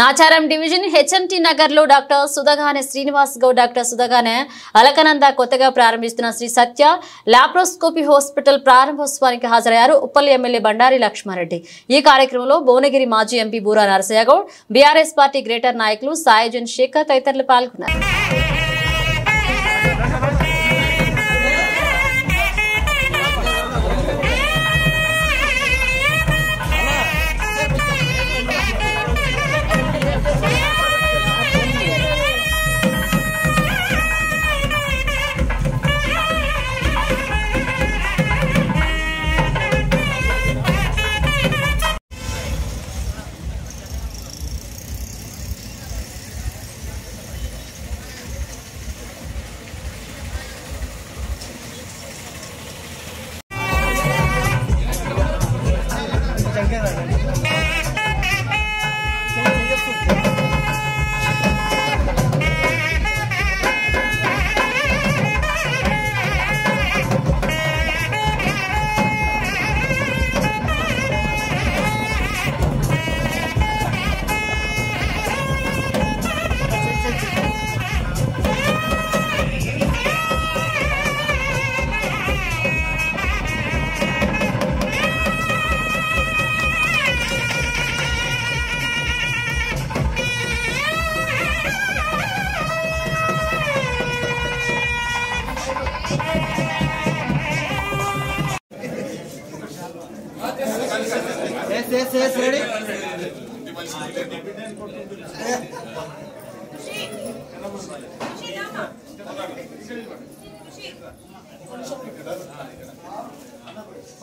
Nacharam division HMT Nagar లో doctor సుధగానే Srinivas Goud, doctor సుధగానే Alaknanda కొత్తగా ప్రారంభిస్తున్న శ్రీ సత్య laparoscopy hospital ప్రారంభోత్సవానికి హాజరయ్యారు ఉప్పల్ ఎమ్మెల్యే బండారి లక్ష్మారెడ్డి. ఈ కార్యక్రమంలో భువనగిరి మాజీ MP Boora Narsaiah Goud, BRS party greater నాయకులు సాయజన్ శేఖర్ తదితరులు పాల్గొన్నారు. Yes, ready?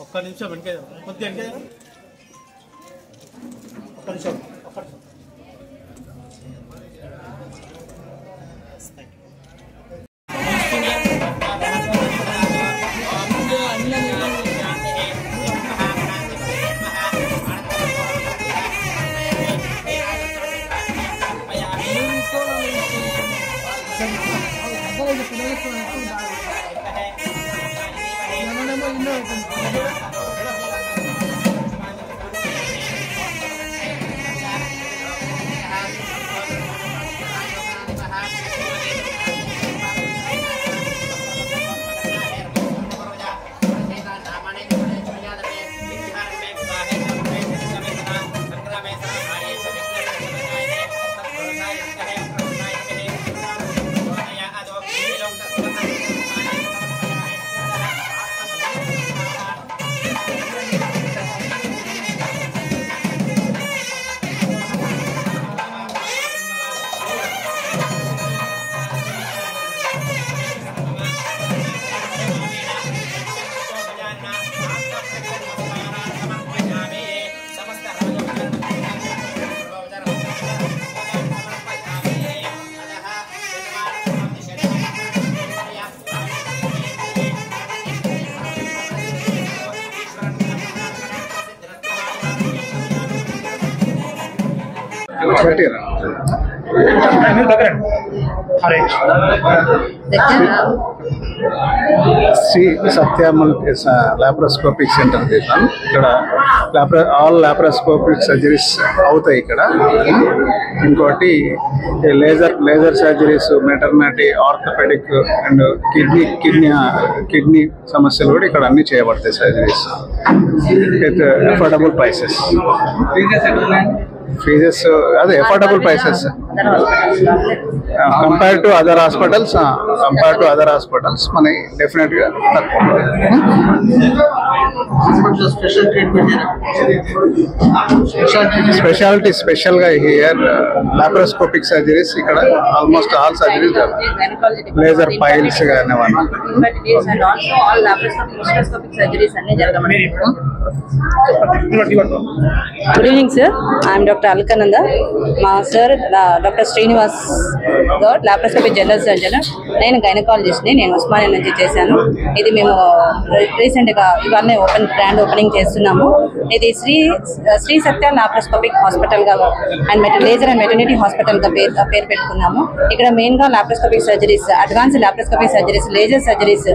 ఒక్క నిమిషం వెనకే కొద్ది అంటే ఒక్క నిమిషం శ్రీ సత్య లాప్రోస్కోపిక్ సెంటర్ తీసాం. ఇక్కడ ఆల్ లాప్రోస్కోపిక్ సర్జరీస్ అవుతాయి. ఇక్కడ ఇంకోటి laser surgeries, maternity, orthopaedic and kidney సమస్యలు కూడా ఇక్కడ అన్ని చేయబడతాయి surgeries with affordable prices. Fees అదే affordable prices compare to other hospitals మనకి డెఫినెట్ గా తక్కువ. స్పెషాలిటీ స్పెషల్ గా హియర్ లాప్రోస్కోపిక్ సర్జరీస్ ఇక్కడ almost all surgeries laser piles కానీ Good evening, sir. I am Dr. Alkananda. My sir, Dr. Srinivas Gaud, laparoscopic general surgeon. నేను gynaecologist ని. నేను ఉస్మానియా నుంచి చేశాను. ఇది మేము రీసెంట్ గా ఇవన్నీ ఓపెన్ గ్రాండ్ ఓపెనింగ్ చేస్తున్నాము. ఇది శ్రీ సత్య లాప్రోస్కోపిక్ హాస్పిటల్ గా and laser and maternity hospital గా పేరు పెట్టుకున్నాము. ఇక్కడ మెయిన్ గా laparoscopic surgeries, advance laparoscopic surgeries, laser surgeries,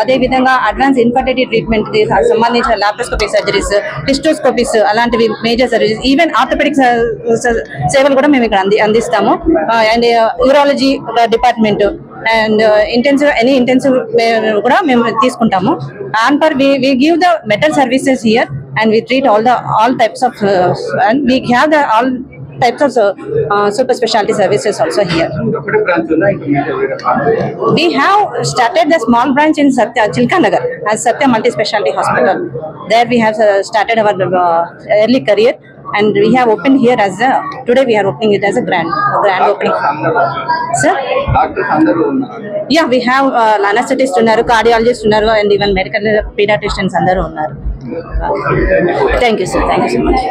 అదే విధంగా అడ్వాన్స్ ఇన్ఫర్టిలిటీ ట్రీట్మెంట్ సంబంధించిన లాప్రోస్కోపిక్ సర్జరీస్, హిస్టోస్కోపీస్ అలాంటివి మేజర్ సర్జరీస్, ఈవెన్ ఆర్థోపెడిక్ సేవలు కూడా మేము ఇక్కడ అందిస్తాము. And urology department and any intensive కూడా మేము తీసుకుంటాము. And for we give the better services here and we treat all types of and we have the all types of super specialty services also here. We have started the small branch in Satya Chilkanagar as Satya Multi Specialty Hospital. There we have started our early career and we have opened here as today we are opening it as a grand opening. Sir? Yeah, we have anesthetist unnaru, cardiologist unnaru and even medical pediatricians andaru unnaru. Thank you sir, thank you so much.